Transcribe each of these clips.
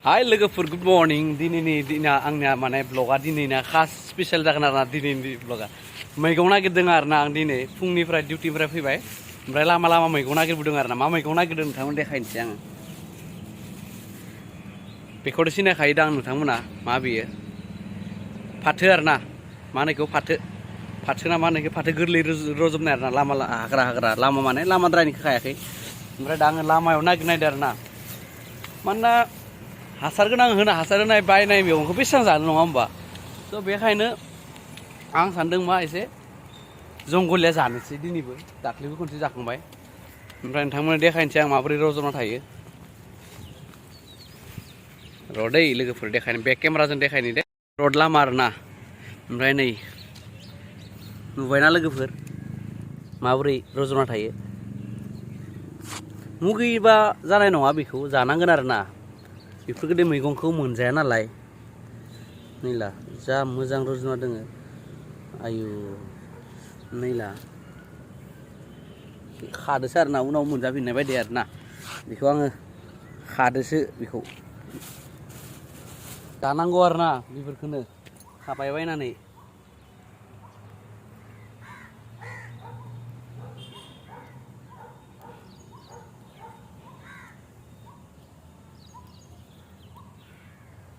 हाय लोगोफोर good morning दिनैनि दिना आंनिया माने ब्लगा दिनैना खास स्पेशल जागोन आरोना दिनैनि ब्लगा मैगं नागिरदों आरोना आं दिनै फुंनिफ्राय डिउटिनिफ्राय फैबाय ओमफ्राय लामा लामा मैगं नागिरबोदों आरोना मा मैगं नागिरदों नोंथांमोन देखायनोसै आङो बेखौथ' सिनायखायो दां नोंथांमोना मा बेयो फाथो आरोना मा होनो बेखौ फाथो ना मा होनो फाथो गोरलै रजबनाय आरोना लामा हाग्रा लामा माने लामाद्रायनिखौ खायाखै ओमफ्राय दा आङो लामायाव नागिरनायदों आरोना मानोना हासार गोनां हासार होनाय बायनाय मैगंखौ बेसेबां जानो नङा होमबा स' बेखायनो आं सानदों मा एसे जंगलिया जानोसै दिनैबो दाख्लैबो खनसे जाखांबाय ओमफ्राय नोंथांमोननो देखायनोसै आं माबोरै रज'ना थायो र'दै लोगोफोर देखायनो बेक केमेराजों देखायनो दे रड लामा आरोना ओमफ्राय नै नुबायना लोगोफोर माबोरै रज'ना थायो मुगैबा जानाय नङा बेखौ जानांगोन आरोना बेफोरबायदि मैगंखौ मोनजाया नालाय नैला जा मोजां रज'ना दोङो आयु नैला खादोसो आरोना उनाव मोनजाफिननाय बायदि आरोना बेखौ आङो खादोसो बेखौ जानांगौ आरोना बेफोरखौनो खाबाय बायनानै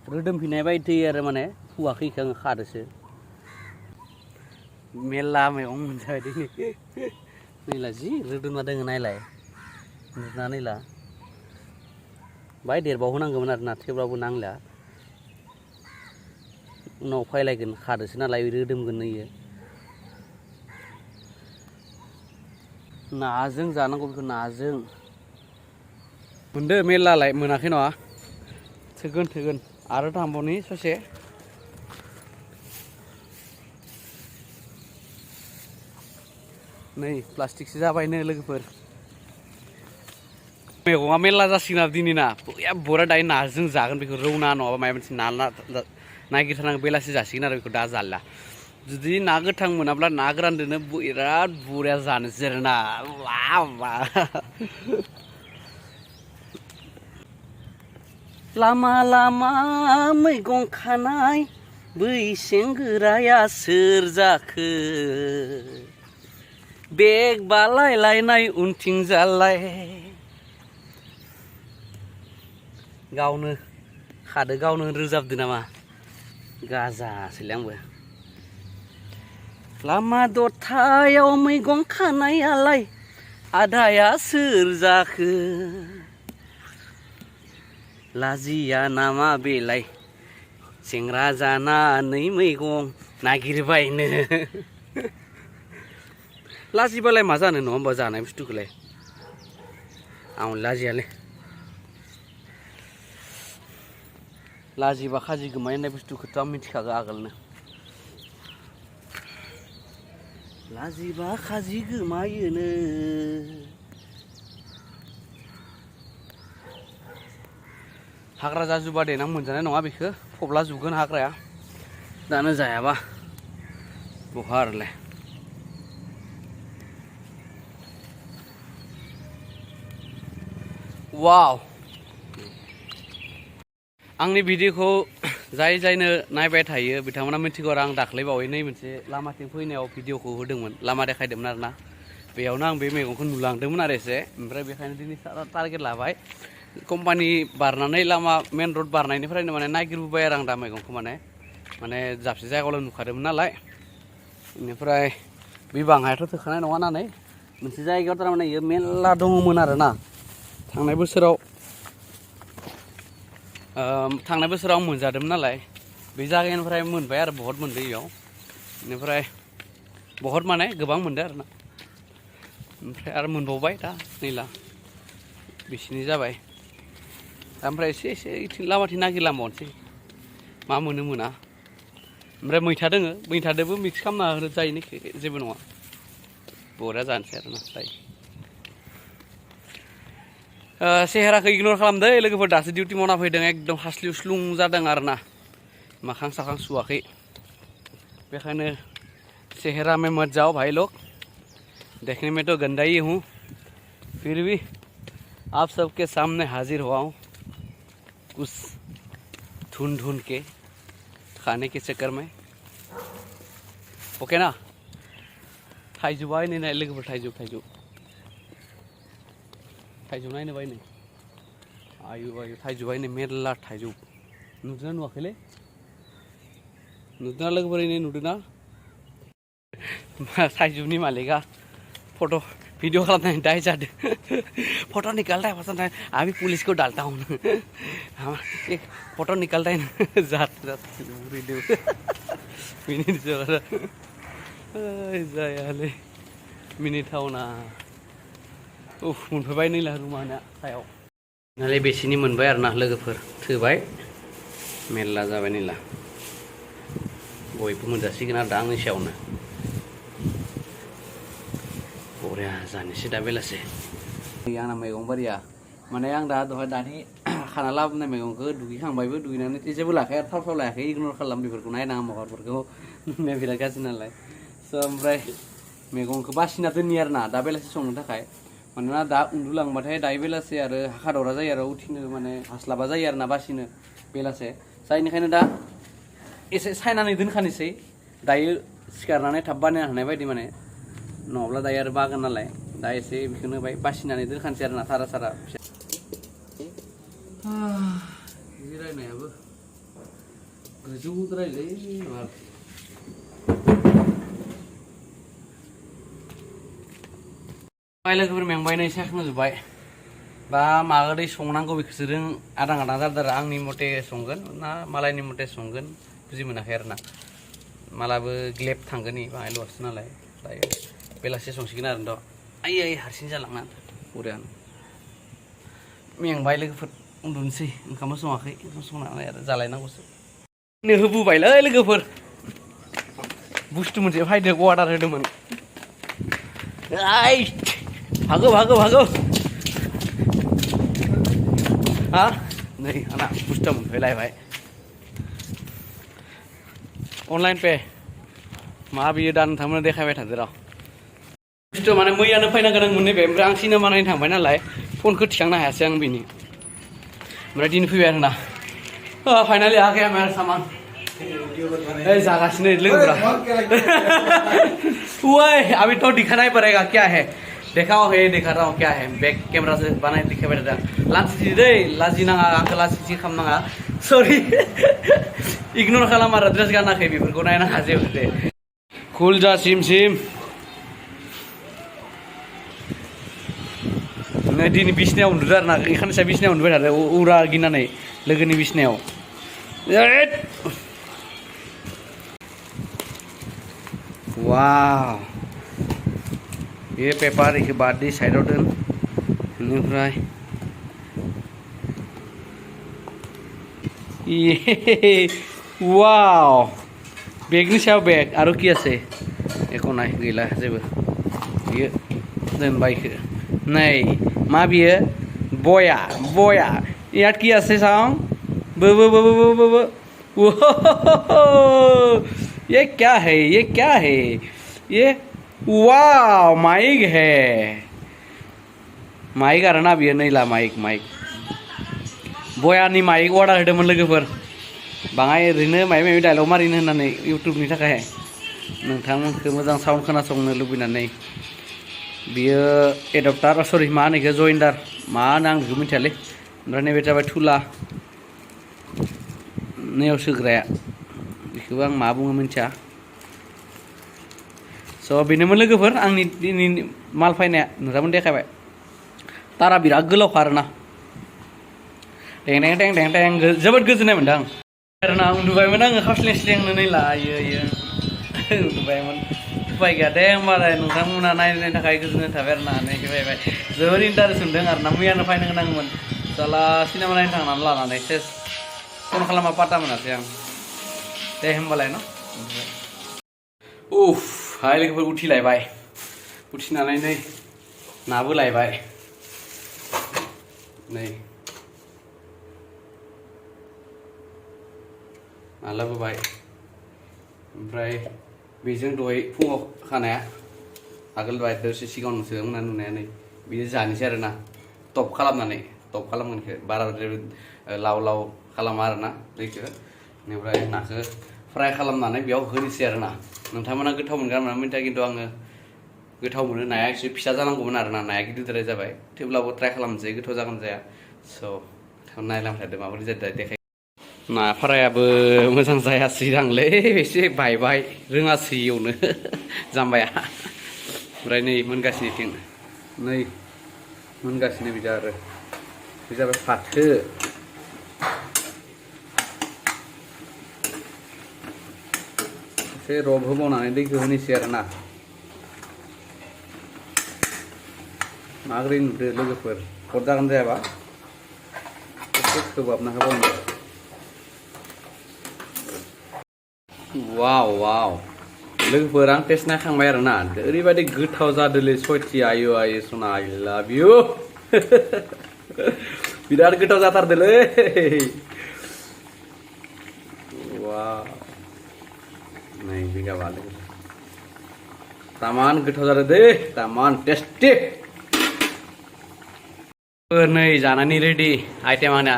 रोदोमफिननाय बायदि आरो माने फुवाखै आङो खादोसो मेरला मैगं मोनजाबाय दिनै नैला जि रोदोमना दोङो नायलाय नुना नैला बाय देरबावहोनांगौमोन आरोना थेवब्लाबो नांला उनाव फायलायगोन खादोसो नालाय रोदोमगोन इयो नाजों जानांगौ बेखौ नाजों मोनदो मेरलालाय मोनाखै नङा थोगोन आरो थांबावनि ससे नै प्लास्टिकसो जाबायनो लोगोफोर मैगङा मेरला जासिगोन आरो दिनै ना बरा दायो नाजों जागोन बेखौ रौ ना नङाबा माबा मोनसे ना नागिरथारनांगौ बेलासि जासिगोन आरो बेखौ दा जाला जुदि ना गोथां मोनाब्ला ना गोरानदोनो बिराद बरिया जानोसै आरोना वा लामा लामा मैगं खानाय बै सेंग्राया सोर जाखो बेग बालायलायनाय उनथिंजालाय गावनो खादो गावनो रोजाबदो नामा गाजासैलै आंबो लामा दथायाव मैगं खानायालाय आदाया सोर जाखो लाजिया नामा बेलाय सेंग्रा जानानै मैगं नागिरबायनो लाजिबालाय मा जानो नङा होमबा जानाय बुस्थुखौलाय आं लाजियालै लाजिबा खाजि गोमानाय होननाय बुस्थुखौथ' आं मिथिखागौ आगोलनो लाजिबा खाजि गोमायोनो हाग्रा जाजुबा देनां मोनजानाय नङा बेखौ फबला जुबगोन हाग्राया दानो जायाबा बहा आरोलाय वाव आंनि भिडिअखौ जायनो नायबाय थायो बिथांमोना मिथिगौ आरो आं दाख्लैबावै नै मोनसे लामाथिं फैनायाव भिडिअखौ होदोंमोन लामा देखायदोंमोन आरोना बेयावनो आं बे मैगंखौ नुलांदोंमोन आरो एसे ओमफ्राय बेखायनो दिनै टारगेट लाबाय कम्पानि बारनानै लामा मेन रड बारनायनिफ्रायनो माने नागिरबोबाय आरो आं दा मैगंखौ माने जाबसे जायगायावल' नुखादोंमोन नालाय बेनिफ्राय बे बाङायाथ' थोखानाय नङा होननानै मोनसे जायगायाव थारमाने इयो मेरला दङमोन आरोना थांनाय बोसोराव मोनजादोंमोन नालाय बे जायगानिफ्राय मोनबाय आरो बहुत मोनदों इयाव बेनिफ्राय बहुत माने गोबां मोनदों आरोना ओमफ्राय आरो मोनबावबाय दा नैला बिसिनि जाबाय ओमफ्राय एसे इथिं लामाथिं नागिरलांबावनोसै मा मोना ओमफ्राय मैथा दोङो मैथादोबो मिक्स खालामना जायो जेबो नङा बरिया जानोसै आरोना जायो सेहेराखौ इगनर खालामदो लोगोफोर दासो डिउटि मावना फैदों एकदम हास्लिउ स्लुं जादों आरोना मोखां साखां सुवाखै बेखायनो चेहरा में मत जाओ भाई लोग देखने में तो गंदा ही हूँ फिर भी आप सबके सामने हाजिर हुआ हूँ कुछ ढूंढ ढूंढ के खाने के चक्कर में ओके ना थाइजौबाय नै लोगोफोर थाइजौ नायनो बाय नै आयु थाइजौबाय नै मेरला थाइजौ नुदोंना नुवाखैलै नुदोंना लोगोफोर नै नुदोंना थाइजौनि मालिका फोटो वीडियो खालामनानै दाय जादों फोटो निकालता है पसंद है अभी पुलिस को डालता हूँ एक फोटो निकालता है जाते वीडियो मिनिट जायालै मिनिथावना उफ मोनफैबाय नै रुमाना सायाव नालाय बेसेनि मोनबाय आरो ना लोगोफोर थोबाय मेरला जाबाय नैला बयबो मोनजासिगोन आरो दा आंनि सायावनो बरिया जानोसै दा बेलासे आंना मैगं बारिया माने आं दा दहाय दानि खाना लाबोनाय मैगंखौ दुगैखांबायबो दुगैनानै जेबो लाखाया थाव लायाखै इगनर खालाम बेफोरखौ नायनाङा महरफोरखौ नुनाया बिराद गाज्रि नालाय स' ओमफ्राय मैगंखौ बासिना दोननि आरो ना दा बेलासे संनो थाखाय मानोना दा उन्दुलांबाथाय दायो बेलासे आरो हाखादावरा जायो आरो उथिनो माने हास्लाबा जायो आरो ना बासिनो बेलासे जायनिखायनो दा एसे सायनानै दोनखानोसै दायो सिखारनानै थाब बानायनो हानाय बायदि माने नङाब्ला दायो आरो बागोन नालाय दा एसे बेखौनो बाय बासिनानै दोनखानोसै आरो ना सारा जिरायनायाबो गोजौद्रायलै लोगोफोर मेंबाय नै साखिजोब्बाय बा माबादै संनांगौ बेखौसो आदां जादों आरो आंनि मथे संगोन ना मालायनि मथे संगोन बुजि मोनाखै आरो ना मालाबो ग्लेब थांगोन बाङाय ल'सो नालाय दायो बेलासे संसिगोन आरो आइ हारसिं जालांना बरियानो मेंबाय लोगोफोर उन्दुनोसै ओंखामबो सङाखै ओंखाम संनानै आरो जालायनांगौसो नो होबोबायलै लोगोफोर बुस्थु मोनसे फायदो अर्डार होदोंमोन आइ भागो हा नै आंना बुस्थुआ मोनफैलायबाय अनलाइन पे मा बियो दा नोंथांमोना देखायबाय थादो र' बुस्थु माने मैयानो फैनो गोनां मोननैबे ओमफ्राय आं सिनेमा नायनो थांबाय नालाय फनखौ थिखांनो हायासै आं बिनि ओमफ्राय दिनै फैबाय आरो ना फाइनालि आ गया मेरा सामान जागासिनो लोगोफोरा ओए अभी तो दिखाना ही पड़ेगा क्या है देखा रहा हूँ क्या है बैक कैमरा से बनाए दिखाबाय थादों लाजि दै लाजि नाङा आंखौ लाजि खालामनाङा सरि इगनर खालाम आरो ड्रेस गानाखै बेफोरखौ नायनाङा जेबो दे कुल जा सिम नै दिनै बिसिनायाव उन्दुदों आरो ना ओंखायनो बिसिनायाव उन्दुबाय थादों उरा गिनानै लोगोनि बिसिनायाव वाव ये पेपर एक बाद दी साइड दोन बेनिफ्राय वाव बेगनि सायाव बेग आरो कि आसे एको नाय गैला जेबो बियो दोनबाय इखो नै मा बियो बया यार कि आसे सां बो ये क्या है ये वाव माइक है माइक आरो ना बियो नैला माइक बयानि माइक अर्डार होदोंमोन लोगोफोर बाङाय ओरैनो माबा डायलग मारिनो होननानै इउटुबनि थाखाय नोंथांमोनखौ मोजां साउन्ड खोनासंनो लुबैनानै बियो एडप्टार सरि मा होनो बेखौ जइन्टार मा होनो आं बेखौ मिथियालै ओमफ्राय नैबे जाबाय थुला नैयाव सोग्राया बेखौबो आं मा बुङो मिथिया स' बेनोमोन लोगोफोर आंनि दिनै माल फायनाया नोंथांमोन देखायबाय तारा बिराद गोलावखा आरोना टें जोबोद गोजोननाय मोनदों आरोना उन्दुबायमोन आङो खावस्लेंनो नै लायो उन्दुबायमोन उपाय गैया दे होमबालाय नोंथांमोना नायनायनि थाखाय गोजोननाय थाबाय आरोना नायफैबाय जोबोर इन्टारेस्ट मोनदों आरोना मैयानो फायनो गोनांमोन जाला सिनेमा नायनो थांनानै लानानै सेस फन खालामा पात्ता मोनासै आं दे होमबालाय न' उफ हाय लोगोफोर उथिलायबाय उथिनानै नै नाबो लायबाय नै ना लाबोबाय ओमफ्राय बेजों दहाय फुङाव खानाया आगोल दसे सिगाङावनो सोदोंमोन नुनाया नै बियो जानोसै आरोना टप खालामनानै टप खालामगोन इखो बारा लाव लाव खालामा आरोना दैखो बेनिफ्राय नाखौ फ्राय खालामनानै बेयाव होनोसै आरोना नोंथांमोना गोथाव मोनगोन ना मिन्थिया खिन्थु आङो गोथाव मोनो नाया एसे फिसा जानांगौमोन आरोना नाया गिदिरद्राय जाबाय थेवब्लाबो ट्राइ खालामनोसै गोथाव जागोन जाया स' नायलांबाय थादो माबोरै जादों देखाय ना फ्रायाबो मोजां जायासैदांलै एसे बायबाय रोङासै एवनो जाम्बाया ओमफ्राय नै मोनगासिनोथिं नै मोनगासिनो बिदा आरो बे जाबाय फाथो एसे रब होबावनानै दैखौ होनोसै आरोना माबोरै नुदो लोगोफोर हर जागोन जायाबा एसे खोबाबना होबावनो वाव वाव लोगोफोर आं टेस्ट नायखांबाय आरोना ओरैबायदि गोथाव जादोंलै सयथि आयु आयु सना आइ लाभ इउ बिराद गोथाव जाथारदोंलै वाव नै बिगाबा तामान गोथाव जादों दे तामान टेस्टि नै जानानै रेडि आइटेमाना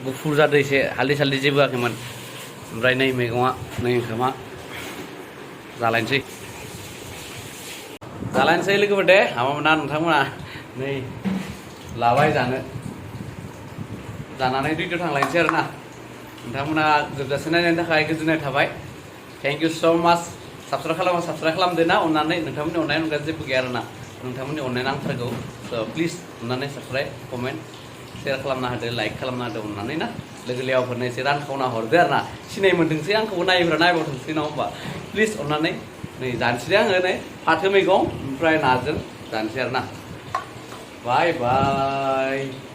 गुफुर जादों एसे हालदै सालदै जेबो होआखैमोन ओमफ्राय नै मैगङा नै ओंखामा जालायनोसै लोगोफोर दे हाबामोना नोंथांमोना नै लाबाय जानो जानानै दुइटायाव थांलायनोसै आरोना नोंथांमोना जोबजासे नायनायनि थाखाय गोजोननाय थाबाय थेंक इउ स' माच साबस्क्राइब खालामदो ना अननानै नोंथांमोननि अननाय अनगा जेबो गैया आरोना नोंथांमोननि अननाय नांथारगौ स' प्लिज अननानै साबस्क्राइब कमेन्ट शेयार खालामना होदो लाइक खालामना होदो अननानै ना लोगो लेवाफोरनो एसे रानखावना हरदो आरोना सिनाय मोनदोंसै आंखौबो नायब्रा नायबावथोंसै नङा होमबा प्लिज अननानै नै जानोसै आङो नै फाथो मैगं ओमफ्राय नाजों जानोसै आरोना बाय बाय